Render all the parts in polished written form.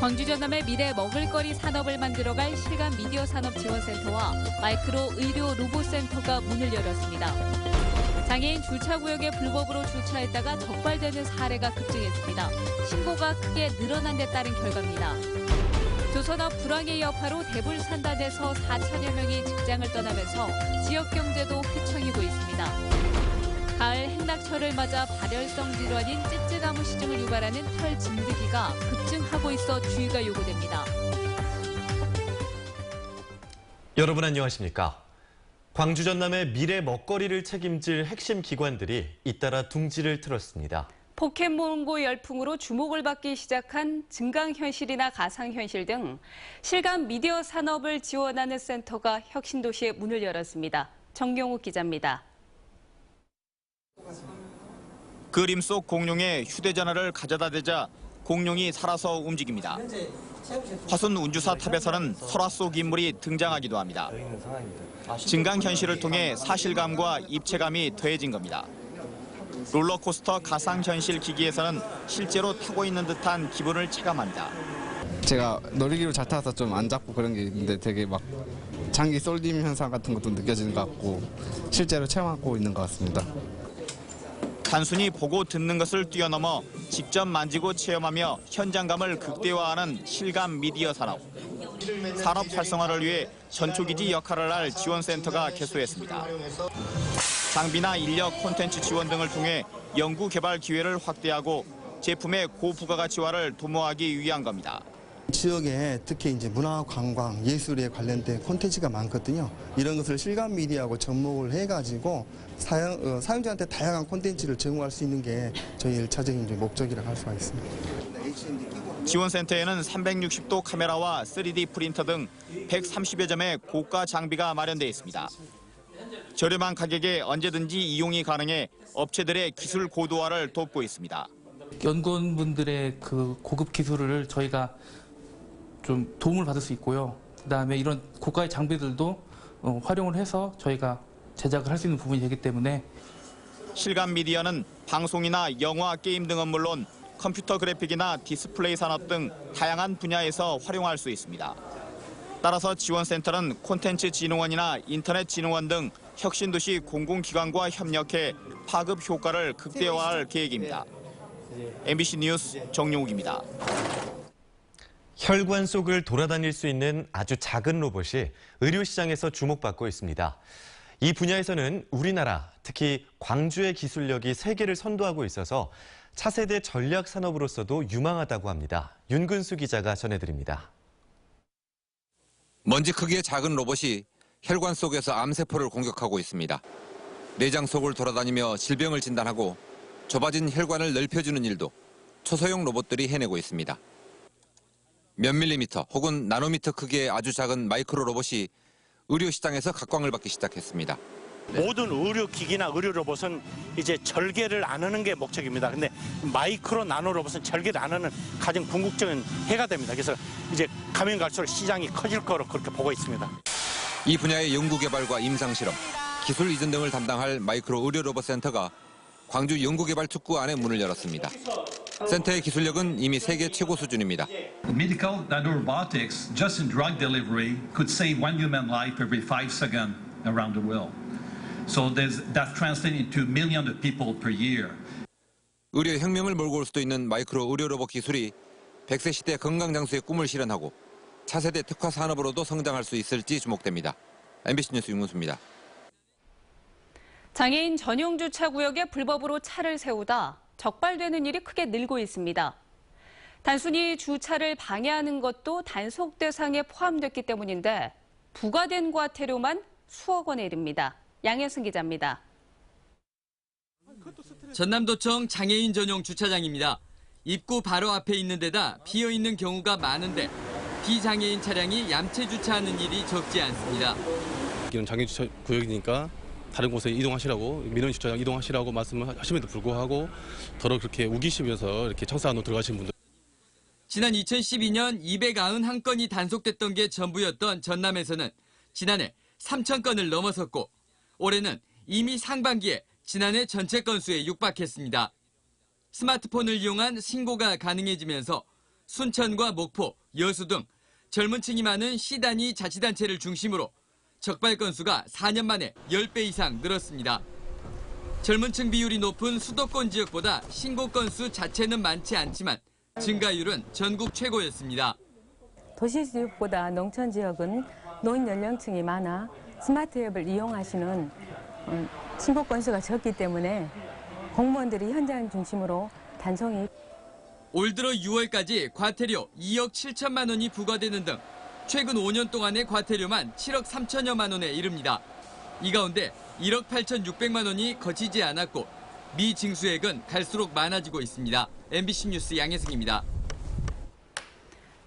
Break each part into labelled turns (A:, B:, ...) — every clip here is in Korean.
A: 광주 전남의 미래 먹을거리 산업을 만들어갈 실감 미디어 산업 지원센터와 마이크로 의료 로봇센터가 문을 열었습니다. 장애인 주차구역에 불법으로 주차했다가 적발되는 사례가 급증했습니다. 신고가 크게 늘어난 데 따른 결과입니다. 조선업 불황의 여파로 대불산단에서 4천여 명이 직장을 떠나면서 지역 경제도 휘청이고 있습니다. 가을 행락철을 맞아 발열성 질환인 찌찌가무시증을 유발하는 털 진드기가 급증하고 있어 주의가 요구됩니다.
B: 여러분 안녕하십니까? 광주 전남의 미래 먹거리를 책임질 핵심 기관들이 잇따라 둥지를 틀었습니다.
A: 포켓몬고 열풍으로 주목을 받기 시작한 증강현실이나 가상현실 등 실감 미디어 산업을 지원하는 센터가 혁신도시에 문을 열었습니다. 정경욱 기자입니다.
C: 그림 속 공룡에 휴대전화를 가져다 대자 공룡이 살아서 움직입니다. 화순 운주사 탑에서는 설화 속 인물이 등장하기도 합니다. 증강현실을 통해 사실감과 입체감이 더해진 겁니다. 롤러코스터 가상현실 기기에서는 실제로 타고 있는 듯한 기분을 체감합니다.
D: 제가 놀이기구 잘 타서 좀 안 잡고 그런 게 있는데 되게 막 장기 쏠림 현상 같은 것도 느껴지는 것 같고 실제로 체험하고 있는 것 같습니다.
C: 단순히 보고 듣는 것을 뛰어넘어 직접 만지고 체험하며 현장감을 극대화하는 실감 미디어 산업. 산업 활성화를 위해 전초기지 역할을 할 지원센터가 개소했습니다. 장비나 인력, 콘텐츠 지원 등을 통해 연구 개발 기회를 확대하고 제품의 고부가가치화를 도모하기 위한 겁니다.
E: 지역에 특히 이제 문화, 관광, 예술에 관련된 콘텐츠가 많거든요. 이런 것을 실감 미디어하고 접목을 해가지고 사용자한테 다양한 콘텐츠를 제공할 수 있는 게 저희 1차적인 목적이라고 할 수가 있습니다.
C: 지원센터에는 360도 카메라와 3D 프린터 등 130여 점의 고가 장비가 마련되어 있습니다. 저렴한 가격에 언제든지 이용이 가능해 업체들의 기술 고도화를 돕고 있습니다.
F: 연구원분들의 그 고급 기술을 저희가 좀 도움을 받을 수 있고요. 그다음에 이런 고가의 장비들도 활용을 해서 저희가 제작을 할 수 있는 부분이 되기 때문에
C: 실감 미디어는 방송이나 영화, 게임 등은 물론 컴퓨터 그래픽이나 디스플레이 산업 등 다양한 분야에서 활용할 수 있습니다. 따라서 지원센터는 콘텐츠진흥원이나 인터넷진흥원 등 혁신도시 공공기관과 협력해 파급 효과를 극대화할 계획입니다. MBC 뉴스 정용욱입니다.
B: 혈관 속을 돌아다닐 수 있는 아주 작은 로봇이 의료시장에서 주목받고 있습니다. 이 분야에서는 우리나라, 특히 광주의 기술력이 세계를 선도하고 있어서 차세대 전략 산업으로서도 유망하다고 합니다. 윤근수 기자가 전해드립니다.
G: 먼지 크기의 작은 로봇이 혈관 속에서 암세포를 공격하고 있습니다. 내장 속을 돌아다니며 질병을 진단하고 좁아진 혈관을 넓혀주는 일도 초소형 로봇들이 해내고 있습니다. 몇 밀리미터 혹은 나노미터 크기의 아주 작은 마이크로 로봇이 의료 시장에서 각광을 받기 시작했습니다.
H: 모든 의료기기나 의료 로봇은 이제 절개를 안 하는 게 목적입니다. 근데 마이크로 나노 로봇은 절개를 안 하는 가장 궁극적인 해가 됩니다. 그래서 이제 가면 갈수록 시장이 커질 거로 그렇게 보고 있습니다.
G: 이 분야의 연구개발과 임상실험, 기술 이전 등을 담당할 마이크로 의료 로봇 센터가 광주 연구개발 특구 안에 문을 열었습니다. 센터의 기술력은 이미 세계 최고 수준입니다.
I: Medical nanorobotics, just in drug delivery, could save one human life every 5 seconds around the world. So that translates into millions of people per year.
G: 의료 혁명을 몰고 올 수도 있는 마이크로 의료 로봇 기술이 100세 시대 건강장수의 꿈을 실현하고 차세대 특화 산업으로도 성장할 수 있을지 주목됩니다. MBC 뉴스 윤문수입니다.
A: 장애인 전용 주차구역에 불법으로 차를 세우다 적발되는 일이 크게 늘고 있습니다. 단순히 주차를 방해하는 것도 단속 대상에 포함됐기 때문인데 부과된 과태료만 수억 원에 이릅니다. 양혜승 기자입니다.
J: 전남도청 장애인 전용 주차장입니다. 입구 바로 앞에 있는 데다 비어있는 경우가 많은데 비장애인 차량이 얌체 주차하는 일이 적지 않습니다.
K: 여기는 장애인 주차 구역이니까 다른 곳에 이동하시라고, 민원 주차장 이동하시라고 말씀을 하심에도 불구하고 더러 그렇게 우기시면서 이렇게 청사 안으로 들어가신 분들.
J: 지난 2012년 291건이 단속됐던 게 전부였던 전남에서는 지난해 3,000건을 넘어섰고 올해는 이미 상반기에 지난해 전체 건수에 육박했습니다. 스마트폰을 이용한 신고가 가능해지면서 순천과 목포, 여수 등 젊은 층이 많은 시단위 자치단체를 중심으로 적발 건수가 4년 만에 10배 이상 늘었습니다. 젊은 층 비율이 높은 수도권 지역보다 신고 건수 자체는 많지 않지만 증가율은 전국 최고였습니다.
L: 도시 지역보다 농촌 지역은 노인 연령층이 많아 스마트 앱을 이용하시는 신고 건수가 적기 때문에 공무원들이 현장 중심으로 단속이
J: 올 들어 6월까지 과태료 2억 7천만 원이 부과되는 등 최근 5년 동안의 과태료만 7억 3천여만 원에 이릅니다. 이 가운데 1억 8,600만 원이 거치지 않았고 미징수액은 갈수록 많아지고 있습니다. MBC 뉴스 양혜승입니다.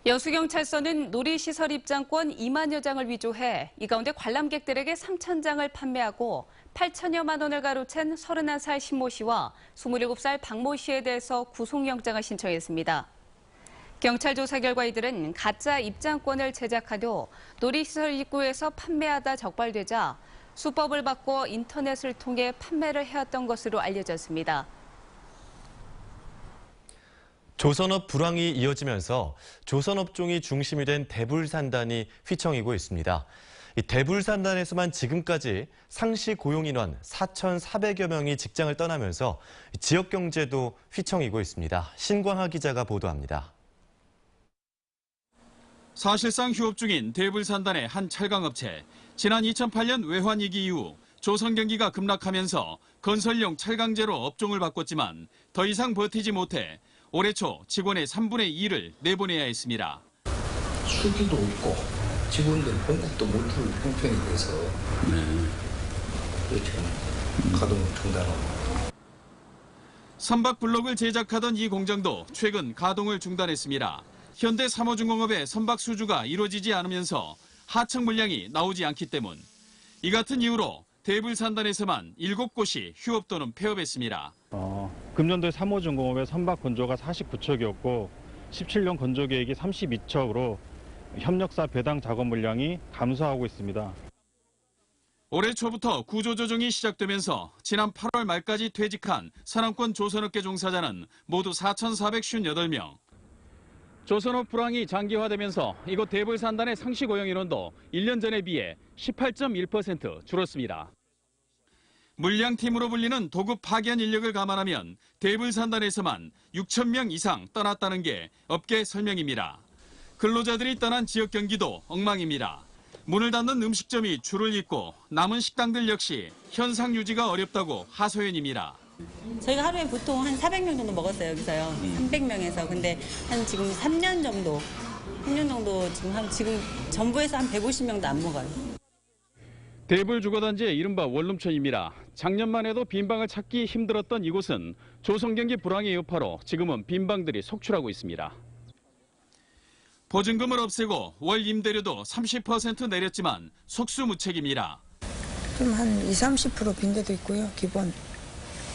A: 여수경찰서는 놀이시설 입장권 2만여 장을 위조해 이 가운데 관람객들에게 3,000장을 판매하고 8천여만 원을 가로챈 31살 신모 씨와 27살 박모 씨에 대해서 구속영장을 신청했습니다. 경찰 조사 결과 이들은 가짜 입장권을 제작하려 놀이시설 입구에서 판매하다 적발되자 수법을 바꿔 인터넷을 통해 판매를 해왔던 것으로 알려졌습니다.
B: 조선업 불황이 이어지면서 조선업종이 중심이 된 대불산단이 휘청이고 있습니다. 이 대불산단에서만 지금까지 상시 고용인원 4,400여 명이 직장을 떠나면서 지역 경제도 휘청이고 있습니다. 신광하 기자가 보도합니다.
M: 사실상 휴업 중인 대불산단의 한 철강업체. 지난 2008년 외환위기 이후 조선 경기가 급락하면서 건설용 철강제로 업종을 바꿨지만 더 이상 버티지 못해 올해 초 직원의 3분의 2를 내보내야 했습니다.
N: 수기도 없고 직원들 봉급도 못 들을 형편이 돼서 그렇죠. 가동을 중단하고.
M: 선박 블록을 제작하던 이 공장도 최근 가동을 중단했습니다. 현대 삼호중공업의 선박 수주가 이루어지지 않으면서 하청 물량이 나오지 않기 때문. 이 같은 이유로 대불산단에서만 7곳이 휴업 또는 폐업했습니다.
O: 금년도에 3호중공업의 선박 건조가 49척이었고 17년 건조 계획이 32척으로 협력사 배당 작업 물량이 감소하고 있습니다.
M: 올해 초부터 구조조정이 시작되면서 지난 8월 말까지 퇴직한 산업권 조선업계 종사자는 모두 4,458명. 조선업 불황이 장기화되면서 이곳 대불산단의 상시 고용 인원도 1년 전에 비해 18.1% 줄었습니다. 물량팀으로 불리는 도급 파견 인력을 감안하면 대불산단에서만 6,000명 이상 떠났다는 게 업계 설명입니다. 근로자들이 떠난 지역 경기도 엉망입니다. 문을 닫는 음식점이 줄을 잇고 남은 식당들 역시 현상 유지가 어렵다고 하소연입니다.
P: 저희가 하루에 보통 한 400명 정도 먹었어요, 여기서요. 300명에서. 근데 한 지금 3년 정도 지금 전부에서 한 150명도 안 먹어요.
M: 대불주거단지의 이른바 원룸촌입니다. 작년만 해도 빈방을 찾기 힘들었던 이곳은 조선경기 불황의 여파로 지금은 빈방들이 속출하고 있습니다. 보증금을 없애고 월 임대료도 30% 내렸지만 속수무책입니다.
Q: 좀 한 20-30% 빈 데도 있고요. 기본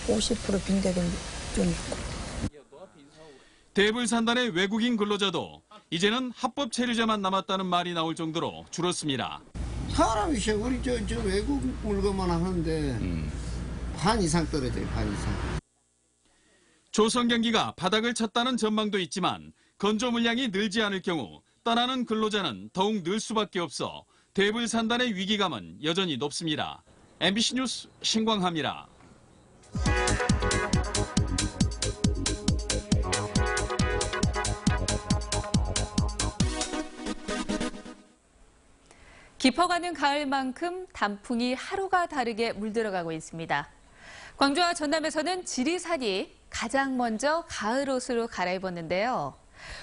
Q: 50% 빈 데도 좀 있고.
M: 대불산단의 외국인 근로자도 이제는 합법 체류자만 남았다는 말이 나올 정도로 줄었습니다.
R: 사람이 세월이 저 외국 물건만 하는데 반 이상 떨어져요, 반 이상.
M: 조선 경기가 바닥을 쳤다는 전망도 있지만 건조 물량이 늘지 않을 경우 떠나는 근로자는 더욱 늘 수밖에 없어 대불산단의 위기감은 여전히 높습니다. MBC 뉴스 신광하입니다.
A: 깊어가는 가을만큼 단풍이 하루가 다르게 물들어가고 있습니다. 광주와 전남에서는 지리산이 가장 먼저 가을 옷으로 갈아입었는데요.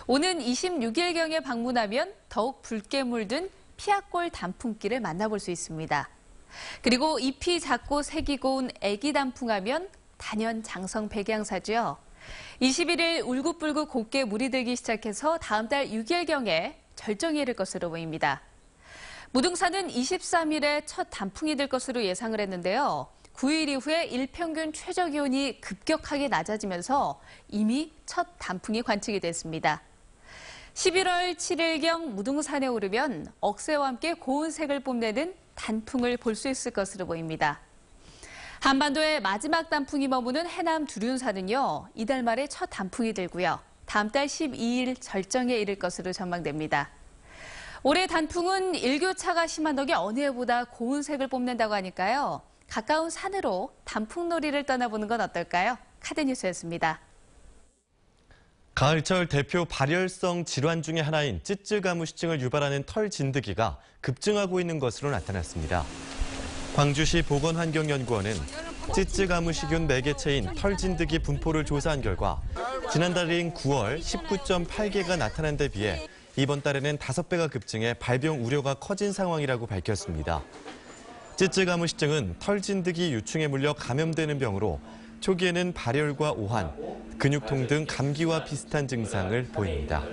A: 오는 26일경에 방문하면 더욱 붉게 물든 피아골 단풍길을 만나볼 수 있습니다. 그리고 잎이 작고 색이 고운 애기 단풍하면 단연 장성 백양사죠. 21일 울긋불긋 곱게 물이 들기 시작해서 다음 달 6일경에 절정에 이를 것으로 보입니다. 무등산은 23일에 첫 단풍이 될 것으로 예상을 했는데요. 9일 이후에 일평균 최저기온이 급격하게 낮아지면서 이미 첫 단풍이 관측이 됐습니다. 11월 7일경 무등산에 오르면 억새와 함께 고운 색을 뽐내는 단풍을 볼 수 있을 것으로 보입니다. 한반도의 마지막 단풍이 머무는 해남 두륜산은요, 이달 말에 첫 단풍이 들고요.
S: 다음 달 12일 절정에 이를 것으로 전망됩니다. 올해 단풍은 일교차가 심한 덕에 어느 해보다 고운 색을 뽐낸다고 하니까요. 가까운 산으로 단풍놀이를 떠나보는 건 어떨까요? 카드뉴스였습니다.
B: 가을철 대표 발열성 질환 중에 하나인 찌쯔가무시증을 유발하는 털 진드기가 급증하고 있는 것으로 나타났습니다. 광주시 보건환경연구원은 찌쯔가무시균 매개체인 털 진드기 분포를 조사한 결과 지난달인 9월 19.8개가 나타난 데 비해 이번 달에는 5배가 급증해 발병 우려가 커진 상황이라고 밝혔습니다. 찌쯔가무시증은 털 진드기 유충에 물려 감염되는 병으로 초기에는 발열과 오한, 근육통 등 감기와 비슷한 증상을 보입니다.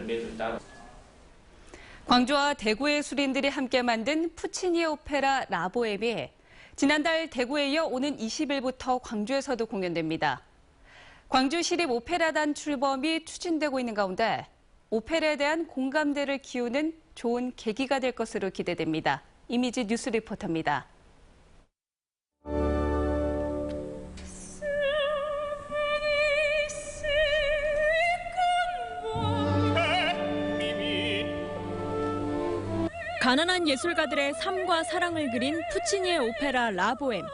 A: 광주와 대구의 수린들이 함께 만든 푸치니 오페라 라보엠이 지난달 대구에 이어 오는 20일부터 광주에서도 공연됩니다. 광주시립오페라단 출범이 추진되고 있는 가운데 오페라에 대한 공감대를 키우는 좋은 계기가 될 것으로 기대됩니다. 이미지 뉴스 리포터입니다.
T: 가난한 예술가들의 삶과 사랑을 그린 푸치니의 오페라 라보엠.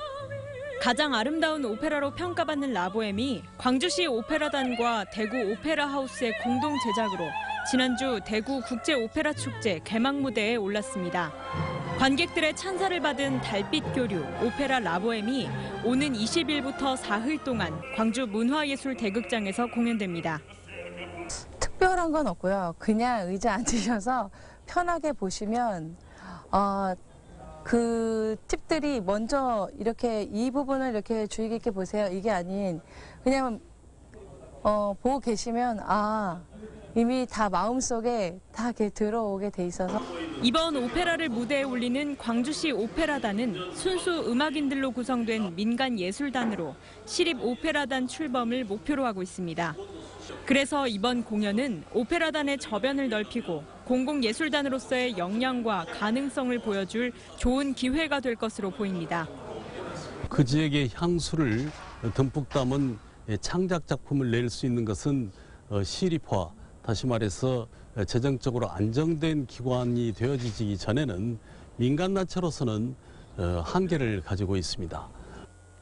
T: 가장 아름다운 오페라로 평가받는 라보엠이 광주시 오페라단과 대구 오페라 하우스의 공동 제작으로 지난주 대구 국제 오페라 축제 개막 무대에 올랐습니다. 관객들의 찬사를 받은 달빛 교류 오페라 라보엠이 오는 20일부터 사흘 동안 광주 문화예술대극장에서 공연됩니다.
U: 특별한 건 없고요. 그냥 의자 앉으셔서 편하게 보시면 그 팁들이 먼저 이렇게 이 부분을 이렇게 주의 깊게 보세요. 이게 아닌 그냥 보고 계시면 이미 다 마음속에 다 이렇게 들어오게 돼 있어서.
T: 이번 오페라를 무대에 올리는 광주시 오페라단은 순수 음악인들로 구성된 민간 예술단으로 시립오페라단 출범을 목표로 하고 있습니다. 그래서 이번 공연은 오페라단의 저변을 넓히고 공공예술단으로서의 역량과 가능성을 보여줄 좋은 기회가 될 것으로 보입니다.
V: 그 지역의 향수를 듬뿍 담은 창작 작품을 낼 수 있는 것은 시립화, 다시 말해서 재정적으로 안정된 기관이 되어지기 전에는 민간단체로서는 한계를 가지고 있습니다.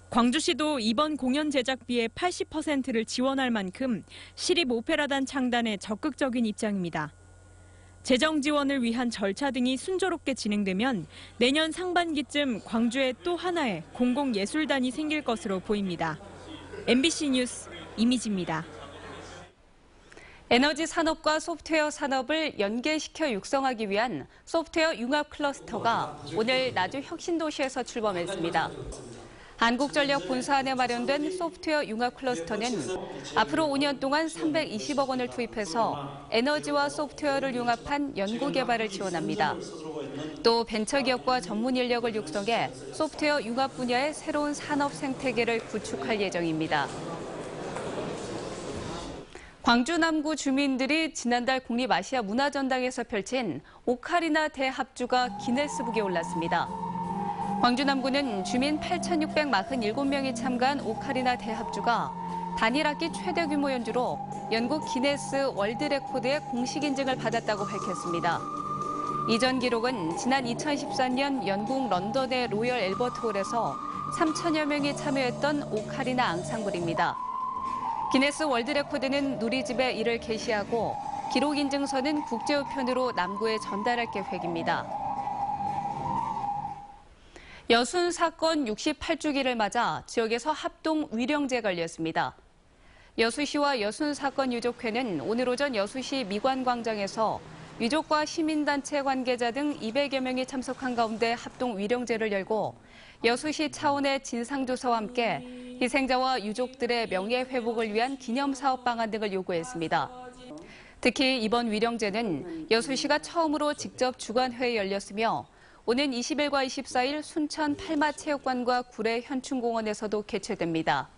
T: 광주시도 이번 공연 제작비의 80%를 지원할 만큼 시립오페라단 창단에 적극적인 입장입니다. 재정 지원을 위한 절차 등이 순조롭게 진행되면 내년 상반기쯤 광주에 또 하나의 공공예술단이 생길 것으로 보입니다. MBC 뉴스 이미지입니다.
A: 에너지 산업과 소프트웨어 산업을 연계시켜 육성하기 위한 소프트웨어 융합 클러스터가 오늘 나주 혁신도시에서 출범했습니다. 한국전력 본사 안에 마련된 소프트웨어 융합 클러스터는 앞으로 5년 동안 320억 원을 투입해서 에너지와 소프트웨어를 융합한 연구 개발을 지원합니다. 또 벤처기업과 전문 인력을 육성해 소프트웨어 융합 분야의 새로운 산업 생태계를 구축할 예정입니다. 광주 남구 주민들이 지난달 국립아시아 문화전당에서 펼친 오카리나 대합주가 기네스북에 올랐습니다. 광주 남구는 주민 8,647명이 참가한 오카리나 대합주가 단일 악기 최대 규모 연주로 영국 기네스 월드 레코드의 공식 인증을 받았다고 밝혔습니다. 이전 기록은 지난 2014년 영국 런던의 로열 앨버트 홀에서 3,000여 명이 참여했던 오카리나 앙상블입니다. 기네스 월드 레코드는 누리집에 이를 게시하고 기록 인증서는 국제우편으로 남구에 전달할 계획입니다. 여순 사건 68주기를 맞아 지역에서 합동 위령제가 열렸습니다. 여수시와 여순 사건 유족회는 오늘 오전 여수시 미관광장에서 유족과 시민단체 관계자 등 200여 명이 참석한 가운데 합동 위령제를 열고 여수시 차원의 진상조사와 함께 희생자와 유족들의 명예회복을 위한 기념사업 방안 등을 요구했습니다. 특히 이번 위령제는 여수시가 처음으로 직접 주관회에 열렸으며 오는 20일과 24일 순천 팔마체육관과 구례 현충공원에서도 개최됩니다.